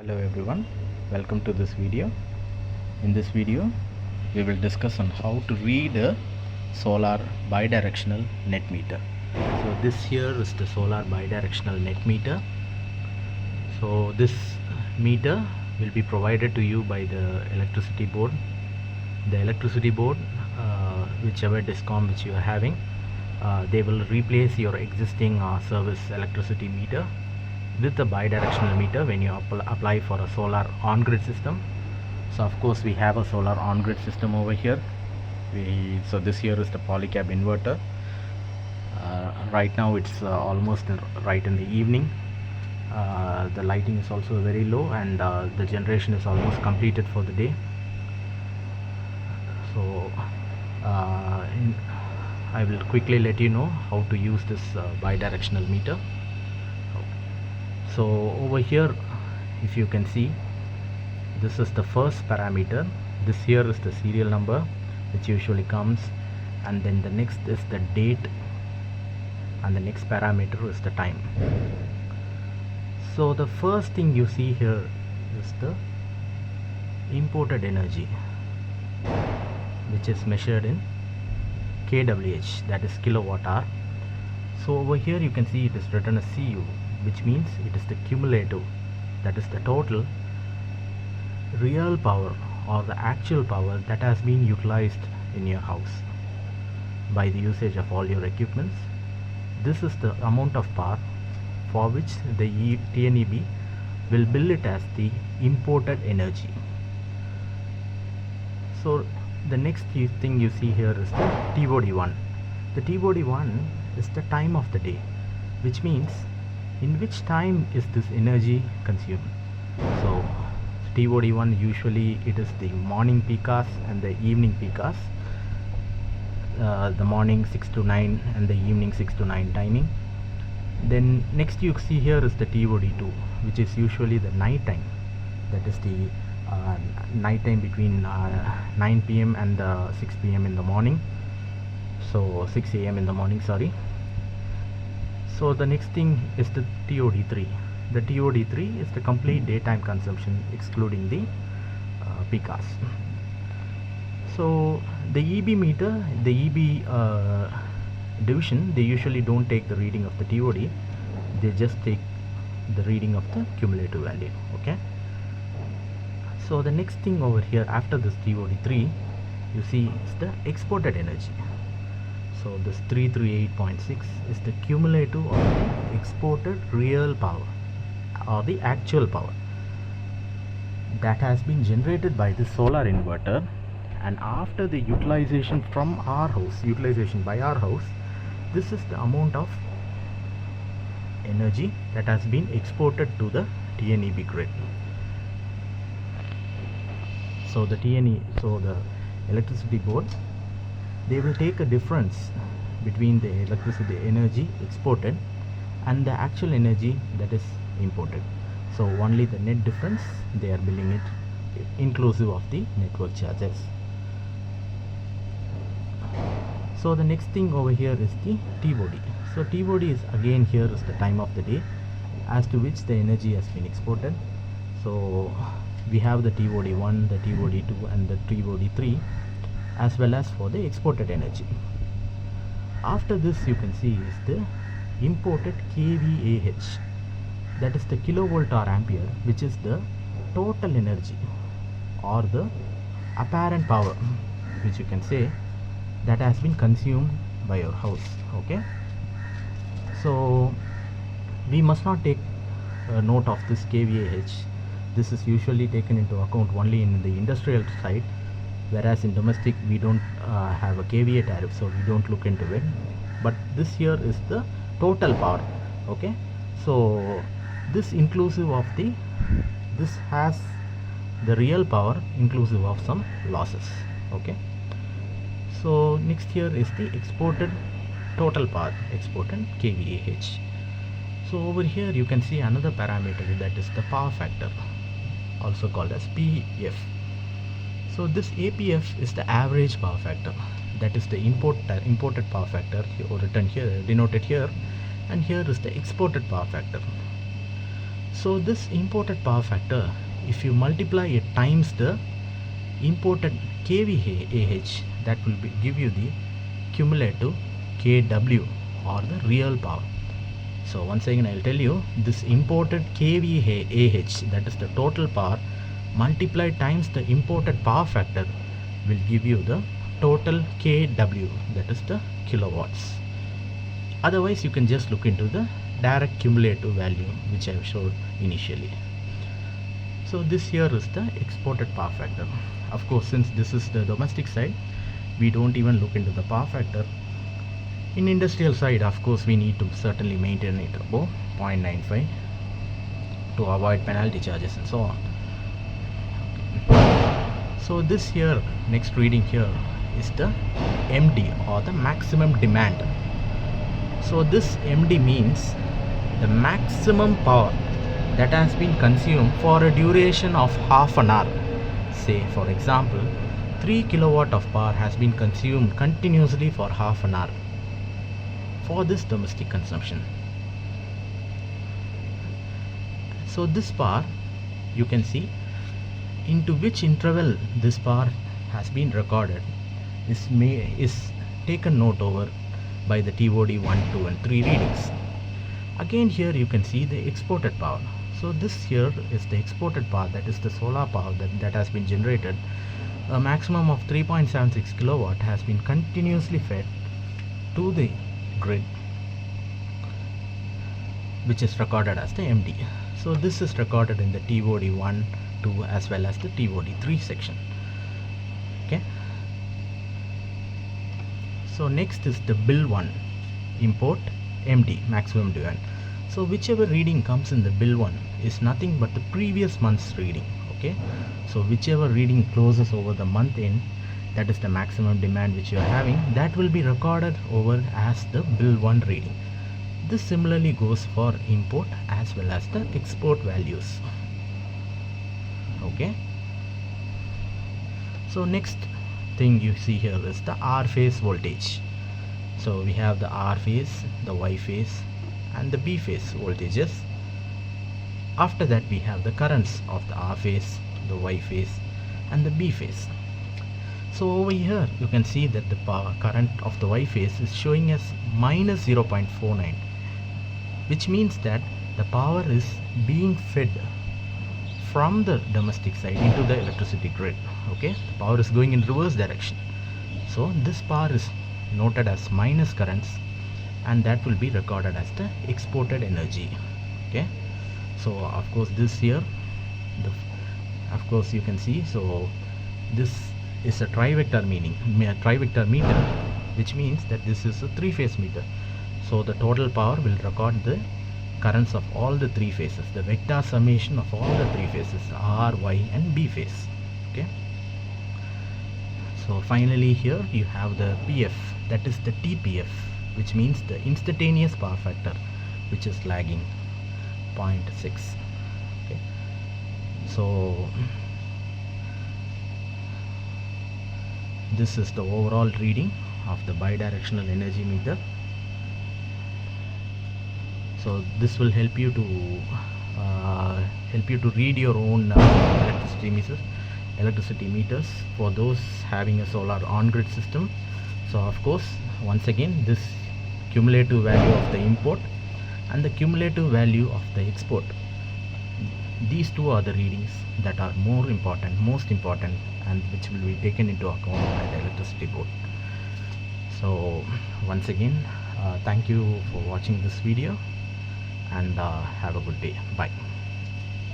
Hello everyone, welcome to this video. In this video we will discuss on how to read a solar bidirectional net meter. So this here is the solar bidirectional net meter. So this meter will be provided to you by the electricity board. The electricity board, whichever discom which you are having, they will replace your existing service electricity meter with the bidirectional meter when you apply for a solar on-grid system. So of course we have a solar on-grid system over here. So this here is the polycab inverter. Right now it's almost right in the evening. The lighting is also very low, and the generation is almost completed for the day. So I will quickly let you know how to use this bidirectional meter. So over here, if you can see, this is the first parameter. This here is the serial number which usually comes, and then the next is the date, and the next parameter is the time. So the first thing you see here is the imported energy, which is measured in kWh, that is kilowatt hour. So over here you can see it is written as CU, which means it is the cumulative, that is the total real power or the actual power that has been utilized in your house by the usage of all your equipments. This is the amount of power for which the TNEB will bill it as the imported energy. So the next thing you see here is the TOD1. The TOD1 is the time of the day, which means in which time is this energy consumed. So TOD1, usually it is the morning peak hours and the evening peak hours. The morning 6 to 9 and the evening 6 to 9 timing. Then next you see here is the TOD2, which is usually the night time, that is the night time between 9 p.m. and 6 p.m. in the morning. So 6 a.m. in the morning, sorry. So the next thing is the TOD3. The TOD3 is the complete daytime consumption excluding the peak hours. So the EB meter, the EB division, they usually don't take the reading of the TOD, they just take the reading of the cumulative value. Okay. So the next thing over here after this TOD3, you see is the exported energy. So this 338.6 is the cumulative of the exported real power or the actual power that has been generated by the solar inverter, and after the utilization from our house, utilization by our house, this is the amount of energy that has been exported to the TNEB grid. So the the electricity board, they will take a difference between the electricity energy exported and the actual energy that is imported. So only the net difference they are billing it, inclusive of the network charges. So the next thing over here is the TOD. So TOD is again here is the time of the day as to which the energy has been exported. So we have the TOD1, the TOD2 and the TOD3, as well as for the exported energy. After this you can see is the imported kVAh, that is the kilovolt or ampere, which is the total energy or the apparent power, which you can say that has been consumed by your house. Okay. So we must not take note of this kVAh. This is usually taken into account only in the industrial side, whereas in domestic we don't have a kVA tariff, so we don't look into it. But this here is the total power. Okay. So this inclusive of this has the real power inclusive of some losses. Okay. So next here is the exported total power, exported kVAh. So over here you can see another parameter, that is the power factor, also called as PF. So this APF is the average power factor, that is the imported power factor, written here, denoted here, and here is the exported power factor. So this imported power factor, if you multiply it times the imported kVAH, that will give you the cumulative kW or the real power. So once again I'll tell you, this imported kVAH, that is the total power, multiplied times the imported power factor will give you the total kW, that is the kilowatts. Otherwise you can just look into the direct cumulative value which I have showed initially. So this here is the exported power factor. Of course, since this is the domestic side, we don't even look into the power factor. In industrial side, of course, we need to certainly maintain it above 0.95 to avoid penalty charges and so on. So this here, next reading here is the MD or the maximum demand. So this MD means the maximum power that has been consumed for a duration of half an hour. Say for example, 3 kilowatt of power has been consumed continuously for half an hour for this domestic consumption. So this power, you can see into which interval this power has been recorded is taken note over by the TOD 1, 2 and 3 readings. Again here you can see the exported power. So this here is the exported power, that is the solar power that has been generated. A maximum of 3.76 kilowatt has been continuously fed to the grid, which is recorded as the MD. So this is recorded in the TOD 1, 2 as well as the TOD 3 section. Okay. So next is the bill 1, import MD, maximum demand. So whichever reading comes in the bill 1 is nothing but the previous month's reading. Okay. So whichever reading closes over the month end, that is the maximum demand which you are having, that will be recorded over as the bill 1 reading. This similarly goes for import as well as the export values. Okay. So next thing you see here is the R phase voltage. So we have the R phase, the Y phase and the B phase voltages. After that we have the currents of the R phase, the Y phase and the B phase. So over here you can see that the power current of the Y phase is showing as minus 0.49, which means that the power is being fed from the domestic side into the electricity grid. Okay, the power is going in reverse direction. So this power is noted as minus currents and that will be recorded as the exported energy. Okay, so of course this here, of course you can see, so this is a tri-vector tri-vector meter, which means that this is a 3-phase meter. So the total power will record the currents of all the 3 phases, the vector summation of all the 3 phases, R, Y and B phase. Okay. So finally here you have the PF, that is the TPF, which means the instantaneous power factor, which is lagging 0.6. Okay. So this is the overall reading of the bidirectional energy meter. So this will help you to read your own electricity meters for those having a solar on-grid system. So of course, once again, this cumulative value of the import and the cumulative value of the export, these two are the readings that are most important and which will be taken into account by the electricity board. So once again, thank you for watching this video and have a good day. Bye.